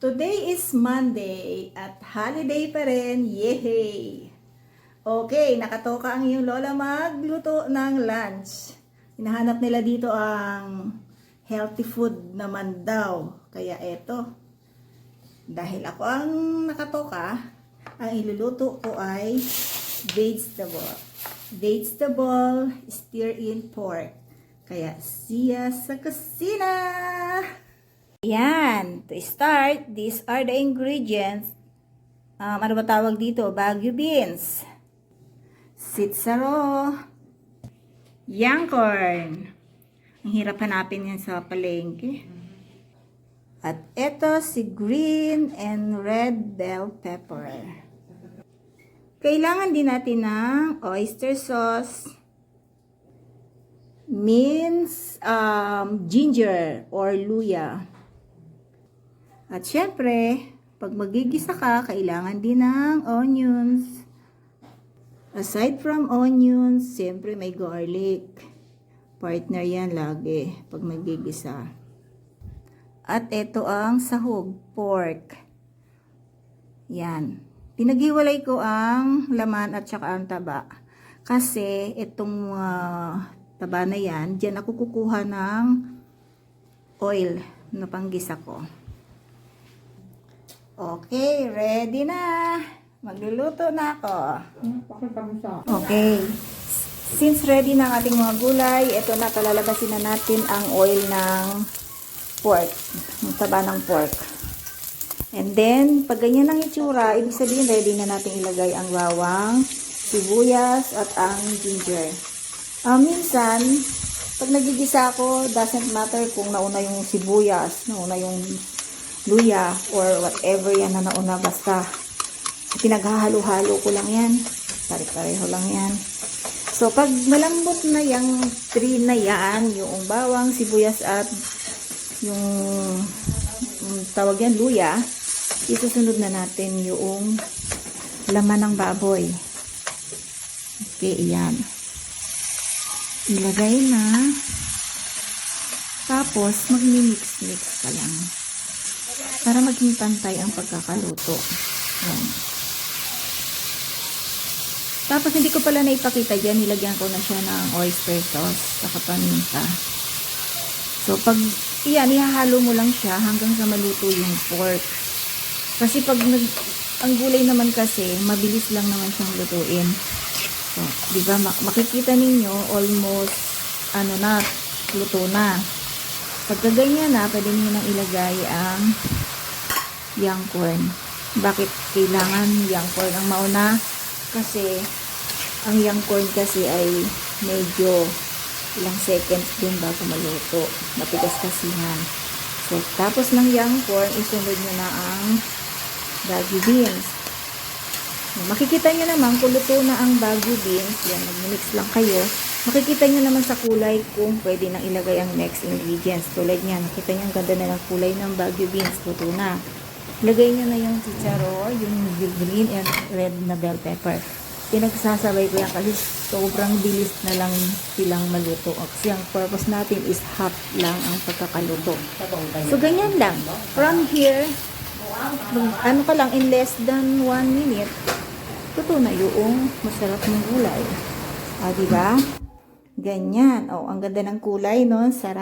Today is Monday at holiday pa rin. Yehey! Okay, nakatoka ang iyong lola magluto ng lunch. Hinahanap nila dito ang healthy food naman daw. Kaya eto, dahil ako ang nakatoka, ang iluluto ko ay vegetable. Vegetable stir-in pork. Kaya siya sa kusina! Yan. To start, these are the ingredients. Ano ba tawag dito? Bagu beans. Sitsaro. Young corn. Ang hirap hanapin yan sa palengke. At ito si green and red bell pepper. Kailangan din natin ng oyster sauce, minced ginger or luya. At syempre, pag magigisa ka, kailangan din ng onions. Aside from onions, syempre may garlic. Partner yan lagi pag magigisa. At ito ang sahog, pork. Yan. Pinaghiwalay ko ang laman at saka ang taba. Kasi itong taba na yan, dyan ako kukuha ng oil na panggisa ko. Okay, ready na. Magluluto na ako. Okay. Since ready na ang ating mga gulay, ito na, palalabasin na natin ang oil ng pork. Ang taba ng pork. And then, pag ganyan ang itsura, ibig sabihin ready na natin ilagay ang bawang, sibuyas, at ang ginger. Minsan, pag nagigisa ako, doesn't matter kung nauna yung sibuyas, nauna yung luya, or whatever yan na nauna, basta pinaghahalo-halo ko lang yan. Pare-pareho lang yan. So, pag malambot na yung tree na yan, yung bawang, sibuyas, at yung tawag yan, luya, isusunod na natin yung laman ng baboy. Okay, yan. Ilagay na. Tapos, mag-mix-mix ka lang. Para maging pantay ang pagkakaluto. Yan. Tapos, hindi ko pala naipakita dyan. Nilagyan ko na siya ng oyster sauce sa paminta. So, pag yan, ihahalo mo lang siya hanggang sa maluto yung pork. Kasi pag ang gulay naman kasi, mabilis lang naman siyang lutuin. So, di ba, makikita ninyo, almost, luto na. Pagka ganyan na, pwede niyo nang ilagay ang young corn. Bakit kailangan young corn ang mauna? Kasi, ang young corn kasi ay medyo ilang seconds din bago maluto. Matigas kasi yan. So, tapos ng young corn, isunod nyo na ang bagu beans. Makikita nyo naman kung luto na ang bagu beans. Yan, mag-mix lang kayo. Makikita nyo naman sa kulay kung pwede nang ilagay ang next ingredients. Tulad niyan, nakita nyo ang ganda na ng kulay ng bagu beans. Luto na. Lagay nyo na yung chicharo, yung green and red na bell pepper. Pinagsasabay ko yan kasi sobrang bilis na lang silang maluto. Kasi ang purpose natin is hot lang ang pagkakaluto. So, ganyan lang. From here, ka lang, in less than 1 minute, luto na yung masarap ng gulay. Diba? Ganyan. Ang ganda ng kulay, no? Sarap.